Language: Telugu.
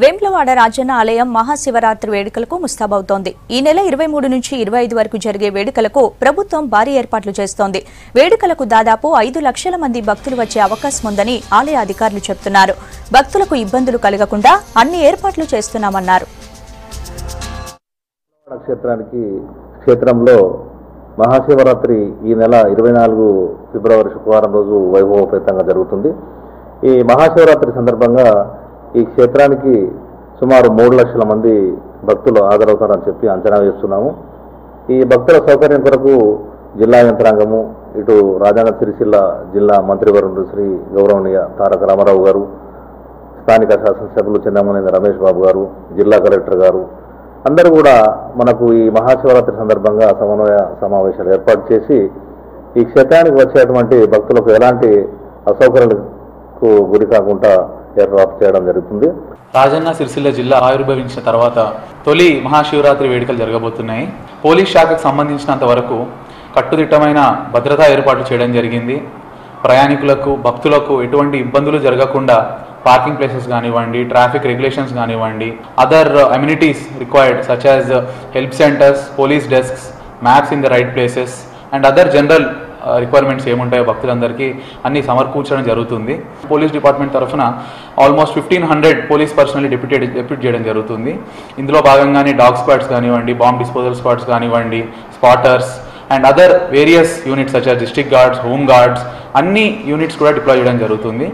వేములవాడ రాజన్న ఆలయం మహాశివరాత్రి వేడుకలకు ముస్తాబవుతోంది. ఈ నెల 23 నుంచి 25 వరకు జరిగే వేడుకలకు ప్రభుత్వం భారీ ఏర్పాట్లు చేస్తోంది. వేడుకలకు దాదాపు 5 లక్షల మంది భక్తులు వచ్చే అవకాశం ఉందని ఆలయ అధికారులు చెబుతున్నారు. భక్తులకు ఇబ్బందులు కలగకుండా అన్ని ఏర్పాట్లు చేస్తున్నామన్నారు. క్షేత్రంలో మహాశివరాత్రి ఈ నెల 24 ఫిబ్రవరి శుక్రవారం రోజు వైభవోపేతంగా జరుగుతుంది. ఈ మహాశివరాత్రి సందర్భంగా ఈ క్షేత్రానికి సుమారు 3 లక్షల మంది భక్తులు హాజరవుతారని చెప్పి అంచనా వేస్తున్నాము. ఈ భక్తుల సౌకర్యం కొరకు జిల్లా యంత్రాంగము, ఇటు రాజన్న సిరిసిల్ల జిల్లా మంత్రివర్యులు శ్రీ గౌరవనీయ తారక రామారావు గారు, స్థానిక శాసనసభ్యులు చెన్నమనేని రమేష్ బాబు గారు, జిల్లా కలెక్టర్ గారు అందరూ కూడా మనకు ఈ మహాశివరాత్రి సందర్భంగా సమన్వయ సమావేశాలు ఏర్పాటు చేసి ఈ క్షేత్రానికి వచ్చేటువంటి భక్తులకు ఎలాంటి అసౌకర్యాలకు గురి కాకుండా ఏర్పాటు చేయడం జరుగుతుంది. రాజన్న సిరిసిల్ల జిల్లా ఆవిర్భవించిన తర్వాత తొలి మహాశివరాత్రి వేడుకలు జరగబోతున్నాయి. పోలీస్ శాఖకు సంబంధించినంత వరకు కట్టుదిట్టమైన భద్రతా ఏర్పాట్లు చేయడం జరిగింది. ప్రయాణికులకు, భక్తులకు ఎటువంటి ఇబ్బందులు జరగకుండా పార్కింగ్ ప్లేసెస్ కానివ్వండి, ట్రాఫిక్ రెగ్యులేషన్స్ కానివ్వండి, other amenities required such as help centres, police desks, maps in the right places and other general requirements ఏముంటాయో భక్తులందరికీ అన్ని సమకూర్చడం జరుగుతుంది. పోలీస్ డిపార్ట్మెంట్ తరఫున ఆల్మోస్ట్ 1500 పోలీస్ పర్సనల్ డిప్యూట్ చేయడం జరుగుతుంది. ఇందులో భాగంగానే డాగ్ స్క్వాడ్స్ కానివ్వండి, బాంబ్ డిస్పోజల్ స్క్వాడ్స్ కానివ్వండి, spotters and other various units such as district guards, home guards అన్ని యూనిట్స్ కూడా డిప్లాయ్ చేయడం జరుగుతుంది.